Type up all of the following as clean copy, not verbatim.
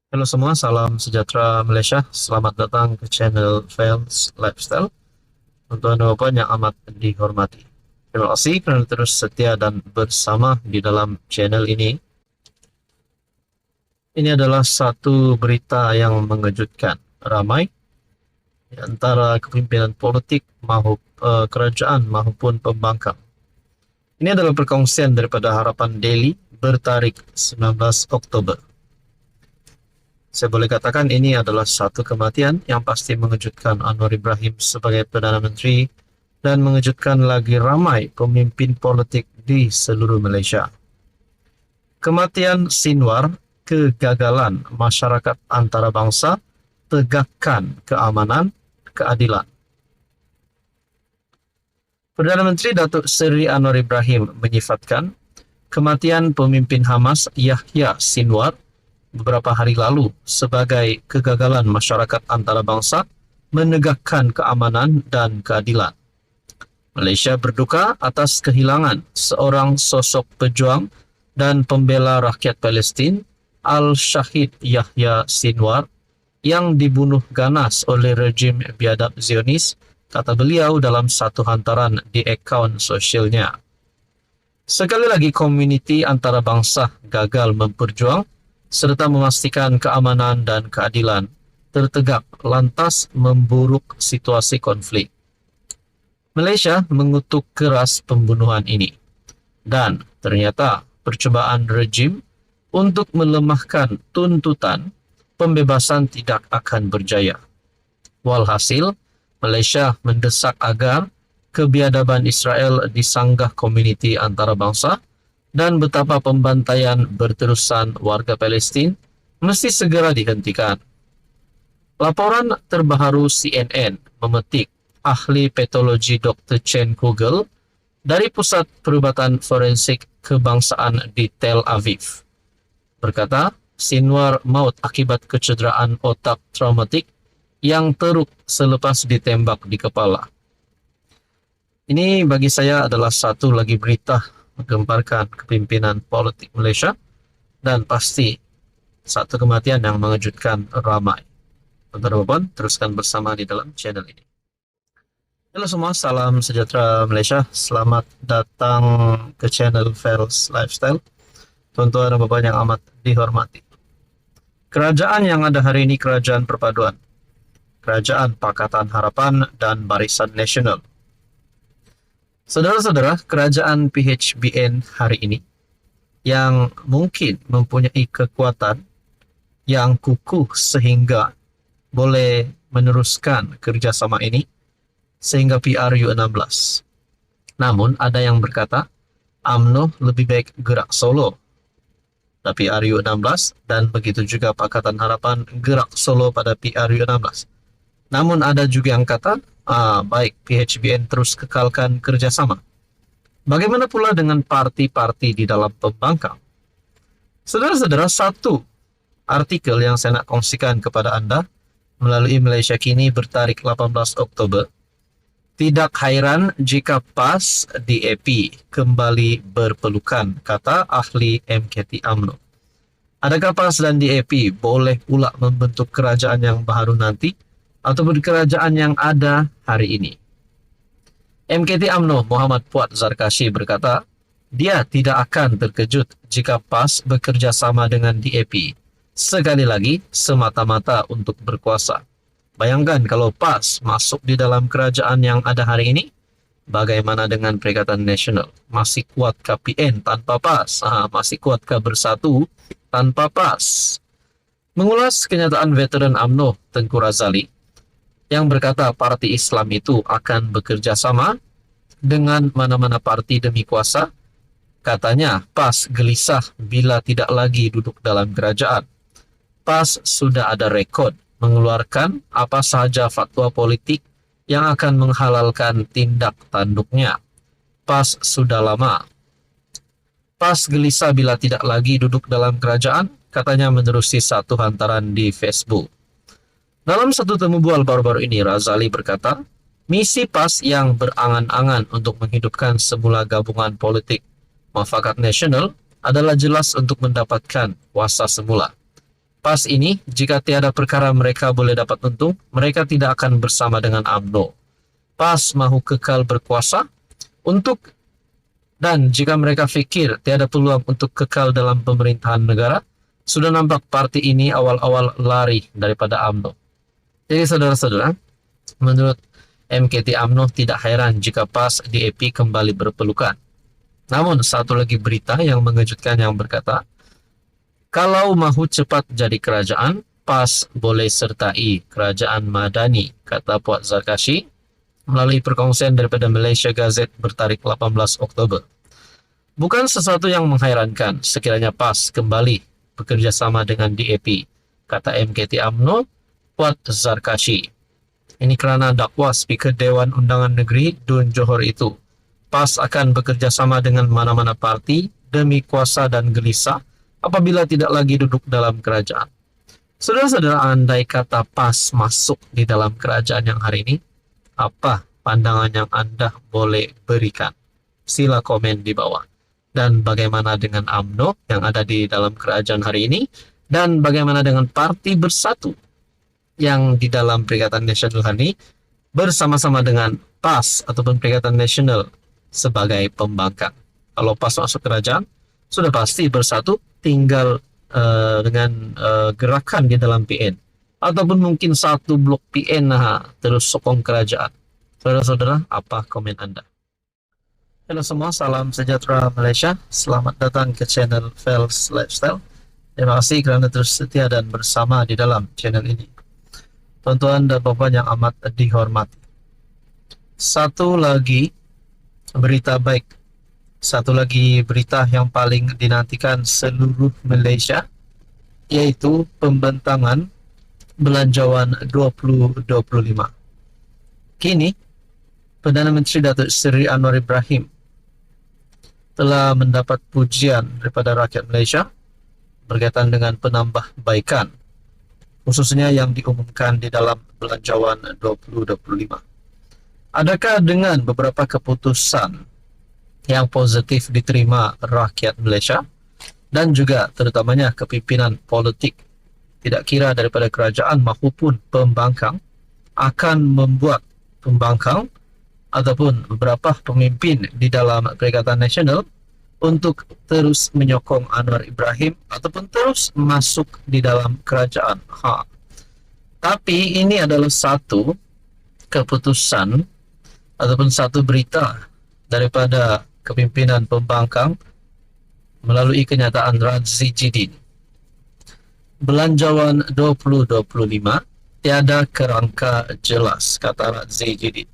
Halo semua, salam sejahtera Malaysia. Selamat datang ke channel Fails Lifestyle. Untuk Anda Bapak yang amat dihormati. Terima kasih kerana terus setia dan bersama di dalam channel ini. Ini adalah satu berita yang mengejutkan ramai di antara kepimpinan politik kerajaan maupun pembangkang. Ini adalah perkongsian daripada Harapan Daily bertarikh 19 Oktober. Saya boleh katakan ini adalah satu kematian yang pasti mengejutkan Anwar Ibrahim sebagai Perdana Menteri dan mengejutkan lagi ramai pemimpin politik di seluruh Malaysia. Kematian Sinwar, kegagalan masyarakat antarabangsa, tegakkan keamanan, keadilan. Perdana Menteri Datuk Seri Anwar Ibrahim menyifatkan kematian pemimpin Hamas Yahya Sinwar beberapa hari lalu sebagai kegagalan masyarakat antarabangsa menegakkan keamanan dan keadilan. Malaysia berduka atas kehilangan seorang sosok pejuang dan pembela rakyat Palestin, Al-Shahid Yahya Sinwar, yang dibunuh ganas oleh rejim biadab Zionis, kata beliau dalam satu hantaran di akaun sosialnya. Sekali lagi komuniti antarabangsa gagal memperjuang serta memastikan keamanan dan keadilan tertegak lantas memburuk situasi konflik. Malaysia mengutuk keras pembunuhan ini dan ternyata percubaan rejim untuk melemahkan tuntutan pembebasan tidak akan berjaya. Walhasil, Malaysia mendesak agar kebiadaban Israel disanggah komuniti antarabangsa dan betapa pembantaian berterusan warga Palestin mesti segera dihentikan. Laporan terbaru CNN memetik ahli patologi Dr. Chen Kugel dari Pusat Perubatan Forensik Kebangsaan di Tel Aviv. Berkata, Sinwar maut akibat kecederaan otak traumatik yang teruk selepas ditembak di kepala. Ini bagi saya adalah satu lagi berita menggemparkan kepimpinan politik Malaysia dan pasti satu kematian yang mengejutkan ramai. Tuan-tuan, teruskan bersama di dalam channel ini. Halo semua, salam sejahtera Malaysia. Selamat datang ke channel Fails Lifestyle. Tuan-tuan dan Bapak yang amat dihormati. Kerajaan yang ada hari ini kerajaan perpaduan. Kerajaan Pakatan Harapan dan Barisan Nasional. Saudara-saudara, kerajaan PHBN hari ini yang mungkin mempunyai kekuatan yang kukuh sehingga boleh meneruskan kerjasama ini sehingga PRU16. Namun ada yang berkata UMNO lebih baik gerak solo. Tapi PRU16 dan begitu juga Pakatan Harapan gerak solo pada PRU16. Namun ada juga yang kata baik PHBN terus kekalkan kerjasama. Bagaimana pula dengan parti-parti di dalam pembangkang? Saudara-saudara, satu artikel yang saya nak kongsikan kepada anda melalui Malaysia Kini bertarikh 18 Oktober. Tidak hairan jika PAS DAP kembali berpelukan, kata ahli MKT UMNO. Adakah PAS dan DAP boleh pula membentuk kerajaan yang baru nanti ataupun kerajaan yang ada hari ini? MKT UMNO Muhammad Puat Zarkashi berkata, dia tidak akan terkejut jika PAS bekerja sama dengan DAP. Sekali lagi, semata-mata untuk berkuasa. Bayangkan kalau PAS masuk di dalam kerajaan yang ada hari ini, bagaimana dengan Perikatan Nasional? Masih kuatkah PN tanpa PAS? Masih kuatkah Bersatu tanpa PAS? Mengulas kenyataan veteran UMNO Tengku Razali yang berkata parti Islam itu akan bekerja sama dengan mana-mana parti demi kuasa, katanya PAS gelisah bila tidak lagi duduk dalam kerajaan. PAS sudah ada rekod mengeluarkan apa sahaja fatwa politik yang akan menghalalkan tindak tanduknya. PAS sudah lama. PAS gelisah bila tidak lagi duduk dalam kerajaan, katanya menerusi satu hantaran di Facebook. Dalam satu temu bual baru-baru ini, Razali berkata, misi PAS yang berangan-angan untuk menghidupkan semula gabungan politik Muafakat Nasional adalah jelas untuk mendapatkan kuasa semula. PAS ini, jika tiada perkara mereka boleh dapat untung, mereka tidak akan bersama dengan UMNO. PAS mahu kekal berkuasa dan jika mereka fikir tiada peluang untuk kekal dalam pemerintahan negara, sudah nampak parti ini awal-awal lari daripada UMNO. Jadi saudara-saudara, menurut MKT UMNO tidak heran jika PAS DAP kembali berpelukan. Namun satu lagi berita yang mengejutkan yang berkata, kalau mahu cepat jadi kerajaan, PAS boleh sertai kerajaan Madani, kata Puat Zarkashi melalui perkongsian daripada Malaysia Gazette bertarikh 18 Oktober. Bukan sesuatu yang menghairankan sekiranya PAS kembali bekerja sama dengan DAP, kata MKT UMNO Puat Zarkashi. Ini kerana dakwa Speaker Dewan Undangan Negeri Dun Johor itu, PAS akan bekerja sama dengan mana-mana parti demi kuasa dan gelisah apabila tidak lagi duduk dalam kerajaan. Saudara-saudara, andai kata PAS masuk di dalam kerajaan yang hari ini, apa pandangan yang Anda boleh berikan? Sila komen di bawah. Dan bagaimana dengan UMNO yang ada di dalam kerajaan hari ini? Dan bagaimana dengan Parti Bersatu yang di dalam Perikatan Nasional hari ini bersama-sama dengan PAS ataupun Perikatan Nasional sebagai pembangkang? Kalau PAS masuk kerajaan, sudah pasti Bersatu tinggal dengan gerakan di dalam PN. Ataupun mungkin satu blok PN terus sokong kerajaan. Saudara-saudara, apa komen Anda? Halo semua, salam sejahtera Malaysia. Selamat datang ke channel Fels Lifestyle. Terima kasih kerana terus setia dan bersama di dalam channel ini. Tuan-tuan dan puan yang amat dihormati. Satu lagi berita baik. Satu lagi berita yang paling dinantikan seluruh Malaysia, yaitu pembentangan Belanjawan 2025. Kini, Perdana Menteri Datuk Seri Anwar Ibrahim telah mendapat pujian daripada rakyat Malaysia berkaitan dengan penambahbaikan, khususnya yang diumumkan di dalam Belanjawan 2025. Adakah dengan beberapa keputusan yang positif diterima rakyat Malaysia dan juga terutamanya kepimpinan politik, tidak kira daripada kerajaan maupun pembangkang, akan membuat pembangkang ataupun beberapa pemimpin di dalam Perikatan Nasional untuk terus menyokong Anwar Ibrahim ataupun terus masuk di dalam kerajaan. Tapi ini adalah satu keputusan ataupun satu berita daripada kepimpinan pembangkang melalui kenyataan Radzi Jidin. Belanjawan 2025 tiada kerangka jelas, kata Radzi Jidin.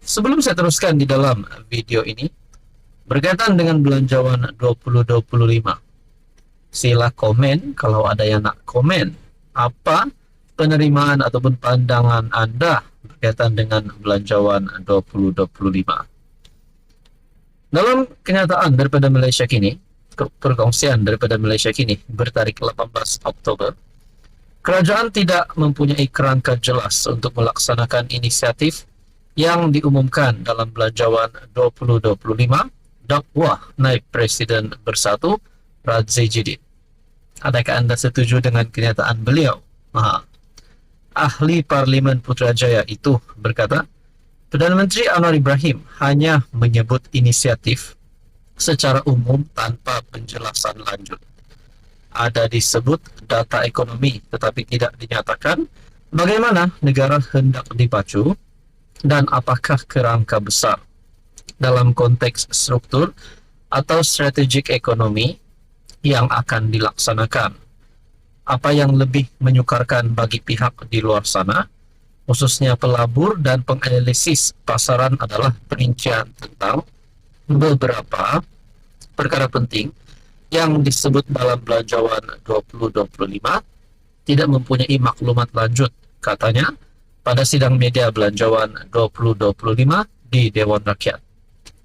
Sebelum saya teruskan di dalam video ini, berkaitan dengan Belanjawan 2025, sila komen kalau ada yang nak komen. Apa penerimaan ataupun pandangan Anda berkaitan dengan Belanjawan 2025? Dalam kenyataan daripada Malaysia Kini, perkongsian daripada Malaysia Kini bertarikh 18 Oktober, kerajaan tidak mempunyai kerangka jelas untuk melaksanakan inisiatif yang diumumkan dalam Belanjawan 2025 dakwah Naib Presiden Bersatu Radzi Jidin. Adakah Anda setuju dengan kenyataan beliau? Ahli Parlimen Putrajaya itu berkata, Perdana Menteri Anwar Ibrahim hanya menyebut inisiatif secara umum tanpa penjelasan lanjut. Ada disebut data ekonomi tetapi tidak dinyatakan bagaimana negara hendak dipacu dan apakah kerangka besar dalam konteks struktur atau strategik ekonomi yang akan dilaksanakan. Apa yang lebih menyukarkan bagi pihak di luar sana, khususnya pelabur dan penganalisis pasaran, adalah perincian tentang beberapa perkara penting yang disebut dalam Belanjawan 2025 tidak mempunyai maklumat lanjut, katanya, pada sidang media Belanjawan 2025 di Dewan Rakyat.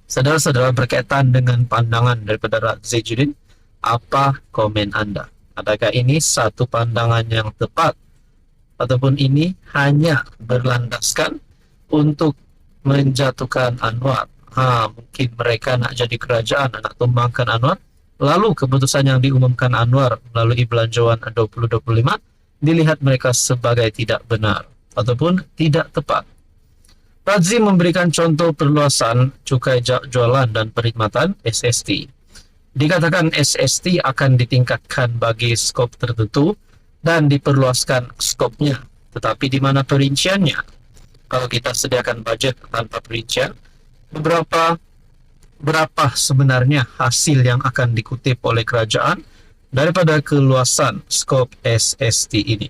Saudara-saudara, berkaitan dengan pandangan daripada Radzi Jidin, apa komen Anda? Adakah ini satu pandangan yang tepat? Ataupun ini hanya berlandaskan untuk menjatuhkan Anwar? Mungkin mereka nak jadi kerajaan, nak tumbangkan Anwar, Lalu keputusan yang diumumkan Anwar melalui belanjawan 2025 dilihat mereka sebagai tidak benar ataupun tidak tepat. Razim memberikan contoh perluasan cukai jualan dan perkhidmatan SST. Dikatakan SST akan ditingkatkan bagi skop tertentu dan diperluaskan skopnya, tetapi di mana perinciannya? Kalau kita sediakan budget tanpa perincian, berapa sebenarnya hasil yang akan dikutip oleh kerajaan daripada keluasan skop SST ini.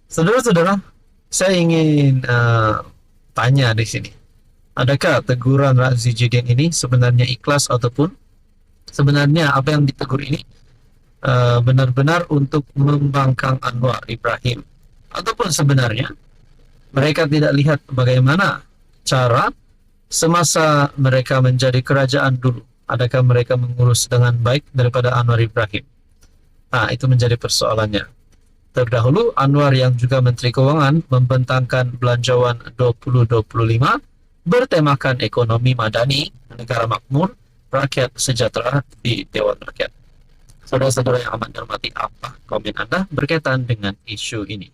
Saudara-saudara, saya ingin tanya di sini. Adakah teguran Razi Jidin ini sebenarnya ikhlas ataupun sebenarnya apa yang ditegur ini benar-benar untuk membangkang Anwar Ibrahim? Ataupun sebenarnya mereka tidak lihat bagaimana cara semasa mereka menjadi kerajaan dulu, adakah mereka mengurus dengan baik daripada Anwar Ibrahim? Nah, itu menjadi persoalannya. Terdahulu, Anwar yang juga Menteri Keuangan membentangkan belanjawan 2025 bertemakan ekonomi madani, negara makmur, rakyat sejahtera di Dewan Rakyat. Saudara-saudara yang amat hormati, apa komen Anda berkaitan dengan isu ini?